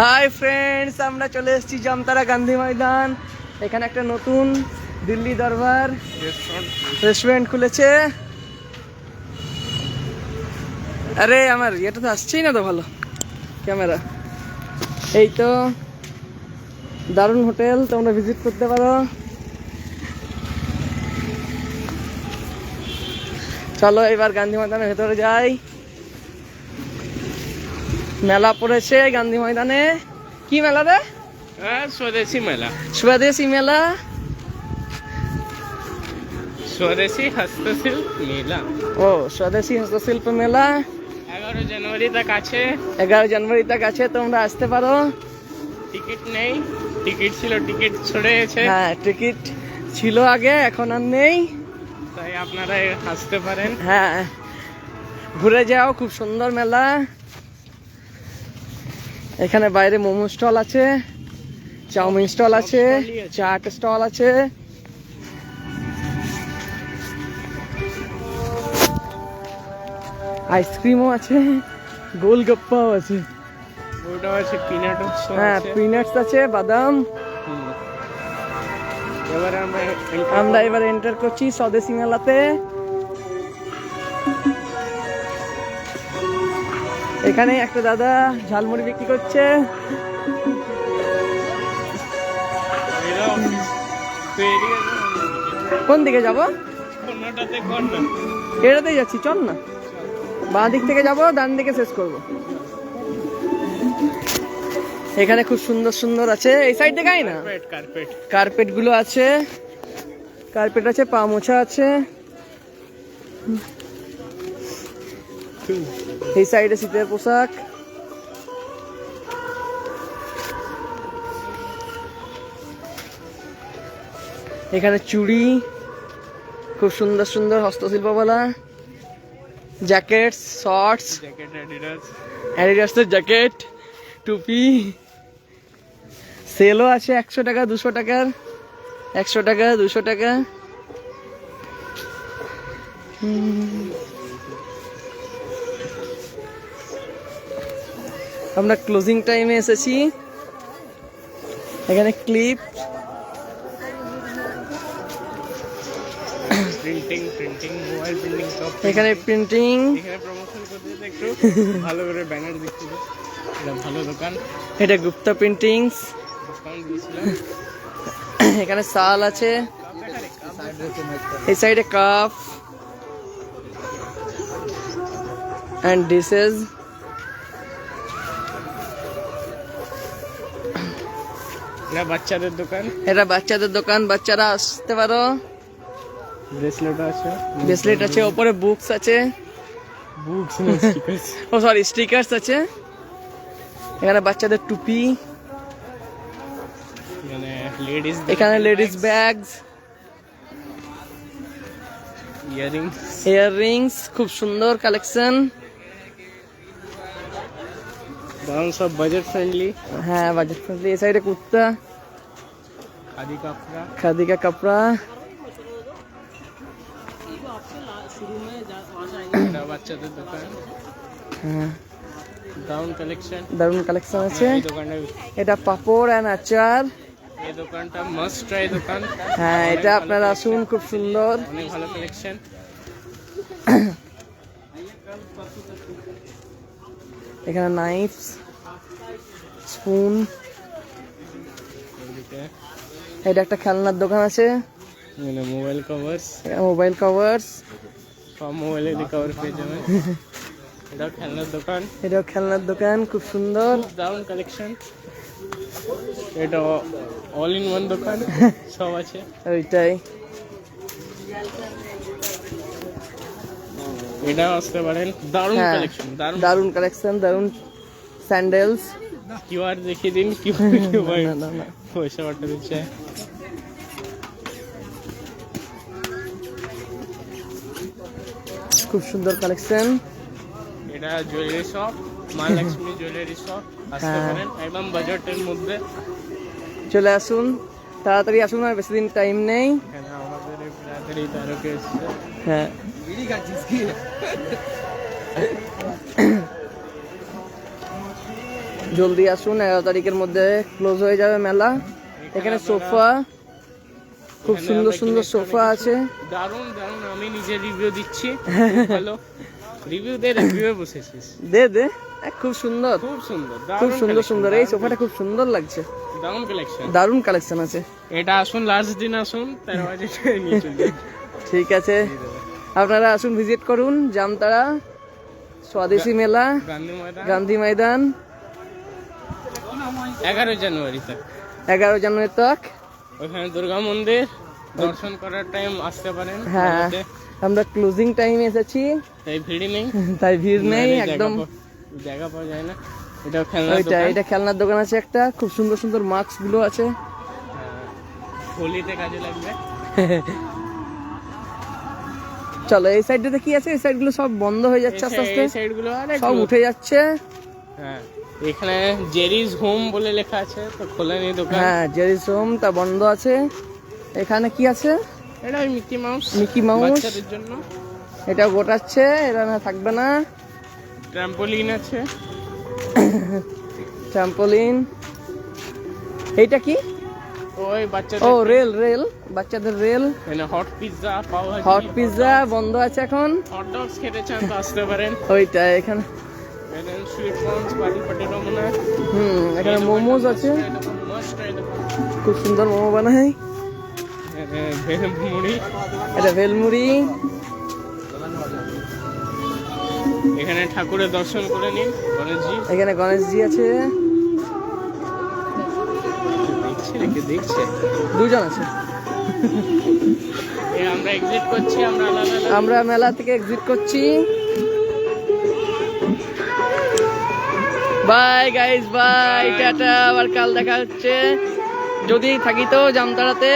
Hi friends, আমরা চলে এসেছি জামতারা গান্ধী ময়দান। এখানে একটা নতুন দিল্লি দরবার রেস্টুরেন্ট খুলেছে। আরে আমার এটা তো আসছেই না তো ভালো ক্যামেরা। এই তো দারুণ হোটেল, তোমরা ভিজিট করতে পারো। চলো এবার গান্ধী ময়দানের ভেতরে যাই। মেলা পড়েছে গান্ধী ময়দানে। কি মেলা রে? स्वदेशी मेला, স্বদেশী মেলা, स्वदेशी हस्तशिल्प मेला। ও স্বদেশী হস্তশিল্প মেলা 11 जनवरी तक আছে। 11 জানুয়ারি তক আছে, তোমরা আসতে পারো। টিকিট নেই, টিকিট ছিল, টিকিট ছড়ে গেছে। হ্যাঁ, টিকিট ছিল আগে, এখন আর নেই। তাই আপনারা আসতে পারেন। হ্যাঁ, ঘুরে যাও, খুব সুন্দর মেলা। এখানে বাইরে মোমো স্টল আছে, চাউমিন স্টল আছে, চাট স্টল আছে। আইসক্রিমও আছে, গোলগাপ্পাও আছে। ওটা আছে পিনাট হ্যাঁ, আছে। পিনাটস আছে, বাদাম। এবার আমরা এবার এন্টার করছি স্বদেশী মেলাতে। এখানে একটা দাদা ঝালমুড়ি বিক্রি করছে। কোন দিকে যাব? এটাতেই যাচ্ছি, চল না। বাঁ দিক থেকে যাব, ডান দিকে শেষ করব। এখানে খুব সুন্দর সুন্দর আছে, এই সাইড দেখাই না। কার্পেট কার্পেট গুলো আছে, কার্পেট আছে, পা মোছা আছে। এই সাইডে শীতের পোশাক। এখানে চুড়ি, খুব সুন্দর সুন্দর হস্তশিল্প বলা, জ্যাকেটস, শর্টস, জ্যাকেট অ্যাডিডাস। অ্যাডিডাসের জ্যাকেট, টুপি। সেলও আছে 100 টাকা, 200 টাকার, 100 টাকা, 200 টাকা। আমরা ক্লোজিং টাইমে এসেছি। এখানে ক্লিপ, প্রিন্টিং মোবাইল প্রিন্টিং সব। এখানে প্রিন্টিং। এখানে প্রমোশন করতে একটু ভালো করে ব্যানার দিচ্ছিল। এটা ভালো দোকান। এটা গুপ্তা প্রিন্টিংস। ডিসকাউন্ট দিয়েছিলাম। এখানে শাল আছে, এই সাইডে কাপ এন্ড ডিশেস। এটা বাচ্চাদের দোকান। এটা বাচ্চাদের দোকান, বাচ্চারা আসতে পারো। ব্রেসলেট আছে, ব্রেসলেট আছে, ওপরে বুকস আছে, বুকস না স্টিকার্স। ও সরি, স্টিকার্স আছে। এখানে বাচ্চাদের টুপি, এখানে লেডিস, এখানে লেডিস ব্যাগস, ইয়ারিংস। ইয়াররিংস, খুব সুন্দর কালেকশন। দাম সব বাজেট ফ্রেন্ডলি। হ্যাঁ, বাজেট ফ্রেন্ডলি। এই সাইডে কুর্তা, খাদি কাপড়া। খাদি কা কাপড়া। এটা বাচ্চাদের দোকান। হ্যাঁ, গাউন কালেকশন। দারুণ কালেকশন আছে। এই দোকানটা, এটা পাপড় এন্ড আচার। এই দোকানটা মাস্ট ট্রাই দোকান। হ্যাঁ, এটা আপনারা আসুন, খুব সুন্দর। অনেক ভালো কালেকশন। এখানে নাইফস, স্পুন। এটা একটা খেলনার দোকান আছে, এখানে মোবাইল কভারস। Mobile covers. সব মোবাইলের কভার পেয়ে যাবেন। এটা খেলনার দোকান। এটাও খেলনার দোকান, খুব সুন্দর। দারুন কালেকশন। এটা অল ইন ওয়ান দোকান, সব আছে। ওইটাই। এটা আসতে পারেন। দারুন হ্যাঁ, কালেকশন, দারুন। দারুণ কালেকশন, দারুণ স্যান্ডেলস। কিউআর দেখিয়ে দিন, কিউআর না না না, পয়সা পাঠা দিচ্ছে। খুব সুন্দর কালেকশন। এটা jewellery shop, Mahalakshmi jewellery shop. আসতে হ্যাঁ। পারেন, একদম বাজেটের মধ্যে। চলে আসুন, তাড়াতাড়ি আসুন, আর বেশি দিন টাইম নেই। এখানে আমাদের এই ব্রাদারি তারকে এসছে। হ্যাঁ, জলদি আসুন, 11 তারিখের মধ্যে ক্লোজ হয়ে যাবে মেলা। এখানে সোফা, খুব সুন্দর সুন্দর সোফা আছে। দারুণ দারুণ, আমি নিজে রিভিউ দিচ্ছি, ভালো রিভিউ দে, রিভিউ বসেছিস, দে দে, খুব সুন্দর, খুব সুন্দর, খুব সুন্দর সুন্দর। এই সোফাটা খুব সুন্দর লাগছে, দারুণ কালেকশন, দারুণ কালেকশন আছে। এটা আসুন, লাস্ট দিন আসুন, 13 বাজে নিয়ে চলবে। ঠিক আছে, আপনারা আসুন, ভিজিট করুন জামতারা স্বদেশী মেলা, গান্ধী ময়দান, গান্ধী ময়দান, 11 জানুয়ারি তক। 11 জানুয়ারি তক। ওখানে দুর্গা মন্দির দর্শন করার টাইম আসতে পারেন। হ্যাঁ, মেলাতে আমরা ক্লোজিং টাইমে এসেছি, তাই ভিড় নেই, তাই ভিড় নেই মেলায় একদম। জায়গা পাওয়া যায় না। এটা খেলনা ওইটা, দোকান, এটা খেলনার দোকান আছে একটা, খুব সুন্দর সুন্দর মাস্ক গুলো আছে। হোলিতে কাজে লাগবে। চলো, এই সাইডটাতে কি আছে? এই সাইড গুলো সব বন্ধ হয়ে যাচ্ছে আস্তে আস্তে, এই সাইড গুলো আর সব উঠে যাচ্ছে। হ্যাঁ, এখানে জেরিজ হোম বলে লেখা আছে, তো খোলেনি দোকান। হ্যাঁ, জেরিসোম তা বন্ধ আছে। এখানে কি আছে? এটা ওই মিকি মাউস, মিকি মাউস, বাচ্চাদের জন্য। এটা গোটাচ্ছে, এটা না থাকবে না। ট্রাম্পোলিন আছে, ট্রাম্পোলিন। এইটা কি? ওই বাচ্চাদের। ও রেল, রেল, বাচ্চাদের রেল। এখানে হট পিৎজা, পাও ভাজি, হট পিৎজা বন্ধ আছে এখন। হট ডগস খেতে চান তো আসতে পারেন। ওইটা এখানে। এখানে সুইট কর্নস, বাড়ি পটেটো মনে হয়। এখানে মোমোজ আছে, মাস্ট ট্রাই দেখুন। খুব সুন্দর মোমো বানায়। ভেল মুড়ি, এটা ভেলমুড়ি। এখানে ঠাকুরের দর্শন করে নিন, গণেশজি। এখানে গণেশজি আছে, দেখছে নাকি? দেখছে, দুজন আছে। আমরা এক্সিট করছি, আমরা আলাদা আলাদা। আমরা মেলা থেকে এক্সিট করছি। বাই গাইস, বাই, টাটা, আবার কাল দেখা হচ্ছে, যদি থাকি তো জামতারাতে।